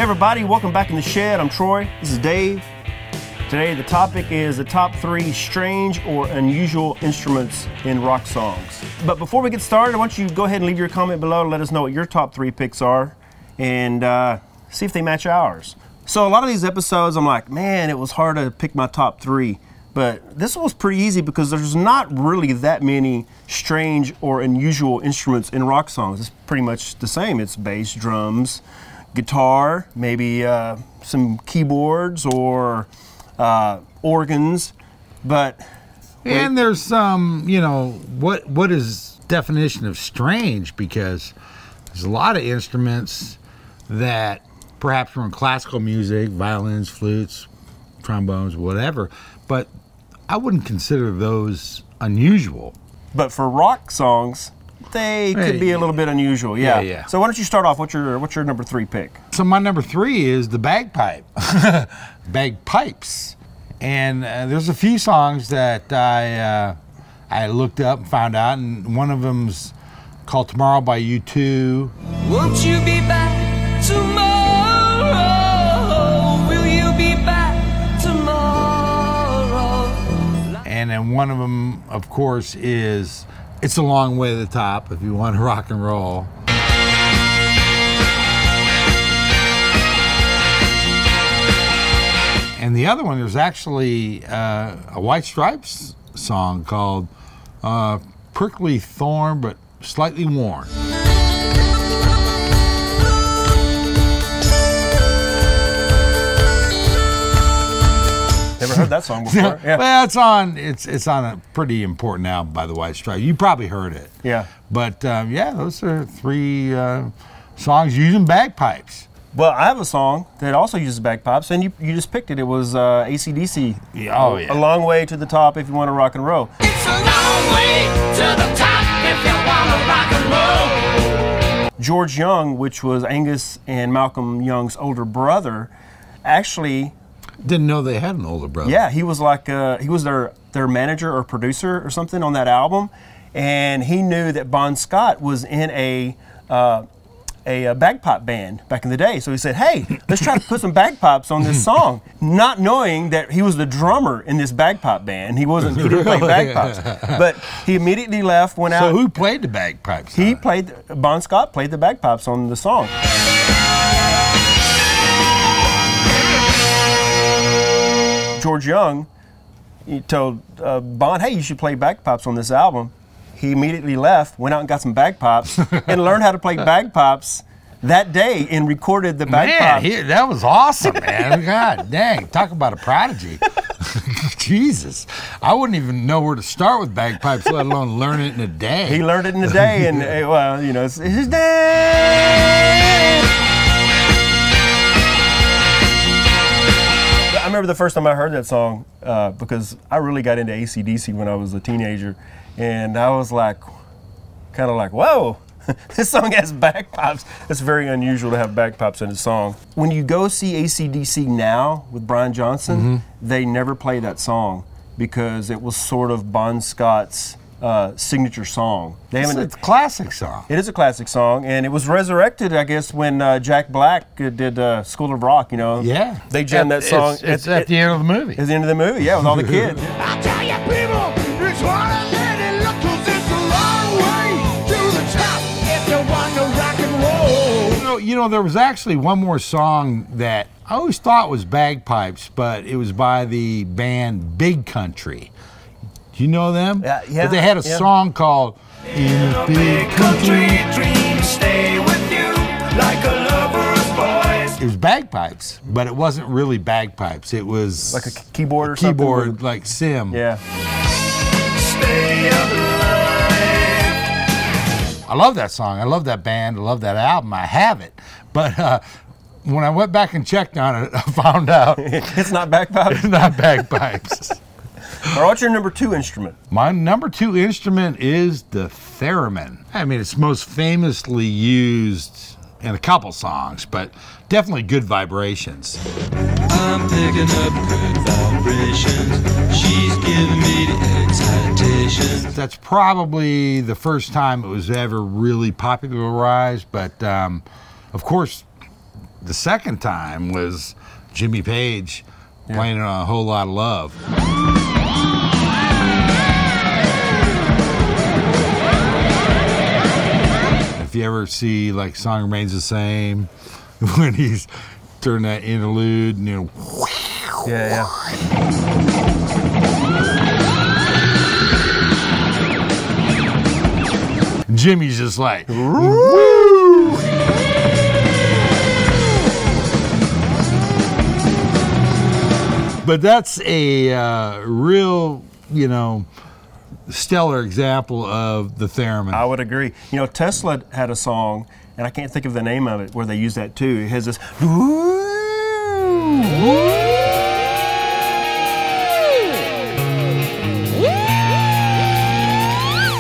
everybody, welcome back in the shed. I'm Troy, this is Dave. Today the topic is the top 3 strange or unusual instruments in rock songs. But before we get started, I want you to go ahead and leave your comment below to let us know what your top 3 picks are and see if they match ours. So a lot of these episodes I'm like, man, it was hard to pick my top 3. But this one was pretty easy because there's not really that many strange or unusual instruments in rock songs. It's pretty much the same. It's bass, drums, guitar, maybe some keyboards or organs, but... And there's some, you know, what is definition of strange, because there's a lot of instruments that perhaps from classical music, violins, flutes, trombones, whatever, but I wouldn't consider those unusual. But for rock songs, they could be a little bit unusual, yeah. Yeah. So why don't you start off? What's your number 3 pick? So my number 3 is the bagpipe, Bagpipes, and there's a few songs that I looked up and found out, and one of them's called "Tomorrow" by U2. Won't you be back tomorrow? Will you be back tomorrow? And then one of them, of course, is "It's a Long Way to the Top" if you want to rock and roll. And the other one, there's actually a White Stripes song called "Prickly Thorn but Slightly Worn." Never heard that song before. Yeah. Well, it's on a pretty important album by the White Stripes. You probably heard it. Yeah. But yeah, those are 3 songs using bagpipes. Well, I have a song that also uses bagpipes, and you just picked it. It was AC/DC. Yeah, oh, yeah. A Long Way to the Top if you want to rock and roll. It's a long way to the top if you want to rock and roll. George Young, which was Angus and Malcolm Young's older brother, actually... Didn't know they had an older brother. Yeah, he was like he was their manager or producer or something on that album, and he knew that Bon Scott was in a bagpipe band back in the day. So he said, "Hey, let's try to put some bagpipes on this song," not knowing that he was the drummer in this bagpipe band. He didn't play bagpipes, but he immediately left, went out. So who played the bagpipes? Bon Scott played the bagpipes on the song. George Young, he told Bon, "Hey, you should play bagpipes on this album." He immediately left, went out and got some bagpipes, and learned how to play bagpipes that day and recorded the bagpipes. Man, that was awesome, man. God dang, talk about a prodigy. Jesus, I wouldn't even know where to start with bagpipes, let alone learn it in a day. He learned it in a day, and well, you know, it's his day. I remember the first time I heard that song because I really got into AC/DC when I was a teenager, and I was like, kind of like, whoa, this song has bagpipes. It's very unusual to have bagpipes in a song. When you go see AC/DC now with Brian Johnson, they never play that song because it was sort of Bon Scott's signature song. It's a classic song. It is a classic song, and it was resurrected, I guess, when Jack Black did School of Rock, you know. Yeah. They jammed that song. It's at the end of the movie. At the end of the movie, yeah, with all the kids. I tell you people, it's what I let it look, 'cause it's a long way to the top if you want to rock and roll. You know, there was actually one more song that I always thought was bagpipes, but it was by the band Big Country. Do you know them? Yeah. But they had a song called "In a Big Country." Dreams stay with you like a lover's voice. It was bagpipes, but it wasn't really bagpipes. It was Like a keyboard or something? keyboard, like Sim. Yeah. Stay alive. I love that song. I love that band. I love that album. I have it. But when I went back and checked on it, I found out It's not bagpipes? it's not bagpipes. Or what's your number 2 instrument? My number 2 instrument is the Theremin. I mean, it's most famously used in a couple songs, but definitely Good Vibrations. I'm picking up good vibrations. She's giving me the excitation. That's probably the first time it was ever really popularized, but of course, the second time was Jimmy Page playing on A Whole Lot of Love. If you ever see like Song Remains the Same, when he's turning that interlude, and, you know, Yeah, Jimmy's just like, woo! But that's a real, you know, stellar example of the theremin. I would agree. You know, Tesla had a song, and I can't think of the name of it, where they use that too. It has this.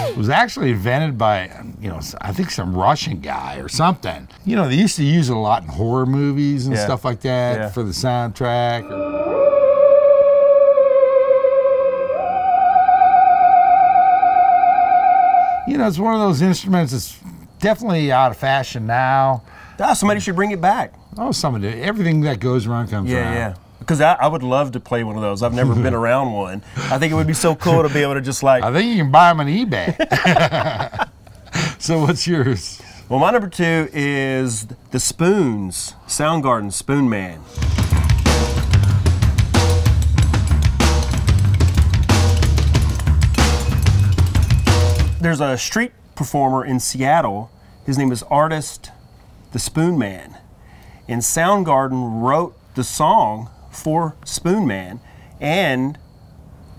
It was actually invented by, you know, I think some Russian guy or something. You know, they used to use it a lot in horror movies and stuff like that for the soundtrack. You know, it's one of those instruments that's definitely out of fashion now. Somebody should bring it back. Oh, somebody. Everything that goes around comes around. Yeah. Because I would love to play one of those. I've never been around one. I think it would be so cool to be able to just like. I think you can buy them on eBay. So what's yours? Well, my number 2 is the Spoons, Soundgarden Spoon Man. There's a street performer in Seattle. His name is Artist the Spoon Man. And Soundgarden wrote the song for Spoon Man and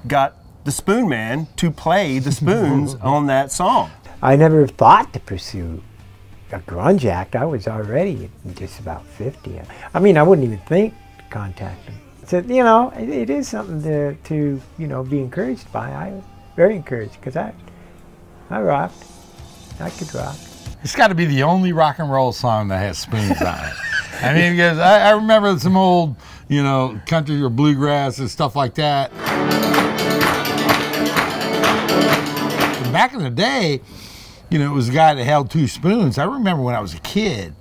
got the Spoon Man to play the spoons on that song. I never thought to pursue a grunge act. I was already just about 50. I mean, I wouldn't even think to contact them. So, you know, it is something to you know, be encouraged by. I was very encouraged because I rocked. I could rock. It's got to be the only rock and roll song that has spoons on it. I mean, because I remember some old, you know, country or bluegrass and stuff like that. Back in the day, you know, it was a guy that held 2 spoons. I remember when I was a kid,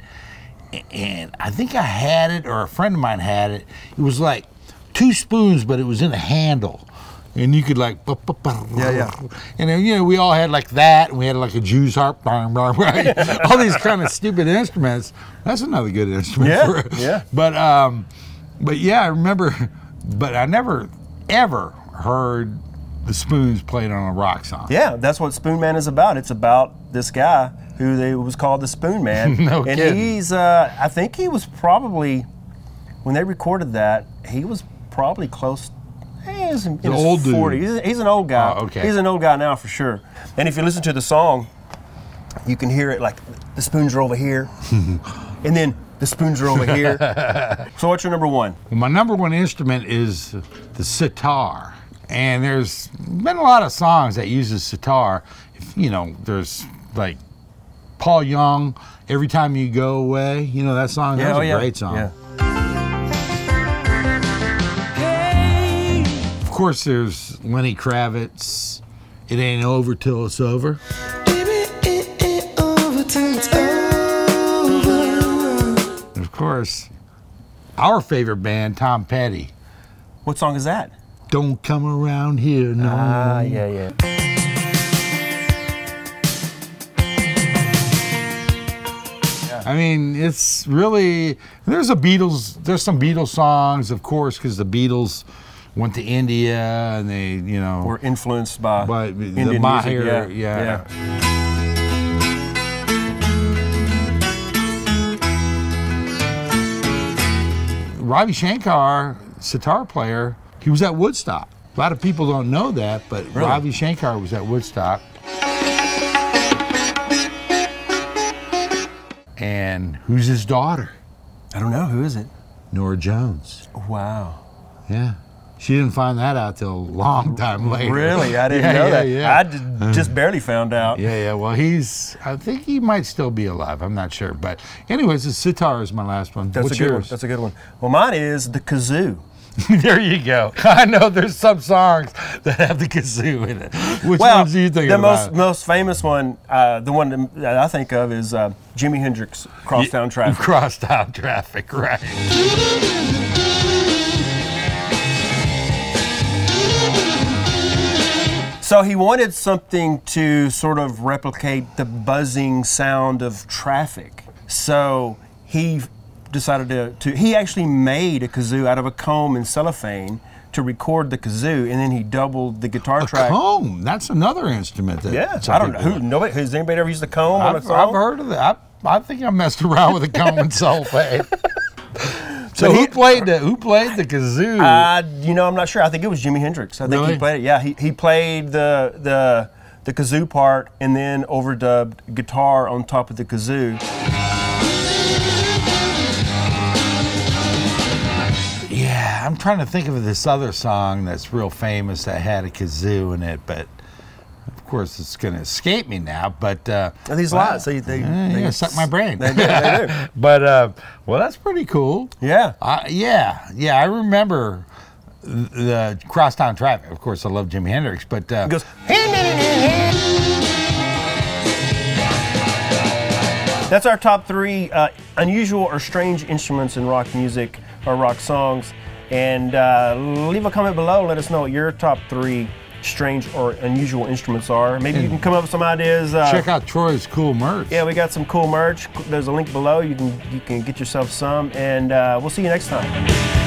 and I think I had it, or a friend of mine had it. It was like 2 spoons, but it was in a handle. And you could like, Yeah. And then, you know, we all had like that, and we had like a Jew's harp, right? All these kind of stupid instruments. That's another good instrument. Yeah. But yeah, I remember, but I never ever heard the spoons played on a rock song. Yeah, that's what Spoon Man is about. It's about this guy who was called the Spoon Man. No and kidding. he's, I think he was probably, when they recorded that, he was probably close. He's in his old dude. 40s. He's an old guy. Oh, okay. He's an old guy now for sure. And if you listen to the song, you can hear it like the spoons are over here, and then the spoons are over here. So what's your number 1? Well, my number 1 instrument is the sitar. And there's been a lot of songs that uses sitar. You know, there's like Paul Young, Every Time You Go Away. You know that song? That's a great song. Yeah. Of course, there's Lenny Kravitz, It Ain't Over Till It's Over. Baby, it ain't over till it's over. And of course, our favorite band, Tom Petty. What song is that? Don't Come Around Here No More. Yeah. I mean, it's really, there's some Beatles songs, of course, because the Beatles went to India and they, you know, We're influenced by the Indian Mahir, music. yeah. Ravi Shankar, sitar player, he was at Woodstock. A lot of people don't know that, but Really? Ravi Shankar was at Woodstock. And who's his daughter? I don't know. Who is it? Norah Jones. Wow. Yeah. She didn't find that out till a long time later. Really? I didn't Yeah, know yeah, that. yeah. I just barely found out. Yeah. Well, I think he might still be alive. I'm not sure. But anyways, the sitar is my last one. What's yours? That's a good one. Well, mine is the kazoo. There you go. I know there's some songs that have the kazoo in it. Which ones do you think the about? most famous one, the one that I think of is Jimi Hendrix, Crosstown Traffic. Crosstown Traffic, right. So he wanted something to sort of replicate the buzzing sound of traffic. So he decided he actually made a kazoo out of a comb and cellophane to record the kazoo, and then he doubled the guitar track. A comb, that's another instrument. That I don't know. Has anybody ever used a comb on a song? I've heard of that. I think I messed around with a comb and cellophane. So who played the kazoo? You know, I'm not sure. I think it was Jimi Hendrix. I think Really? he played it. Yeah, he played the kazoo part and then overdubbed guitar on top of the kazoo. Yeah, I'm trying to think of this other song that's real famous that had a kazoo in it, but of course it's going to escape me now. But These lots, they suck my brain. They do. But well, that's pretty cool. Yeah. Yeah. I remember the Crosstown Traffic. Of course, I love Jimi Hendrix, but It goes. That's our top 3 unusual or strange instruments in rock music or rock songs. And leave a comment below. Let us know what your top 3 strange or unusual instruments are. Maybe you can come up with some ideas. check out Troy's cool merch. Yeah, we got some cool merch. There's a link below. You can get yourself some, and we'll see you next time.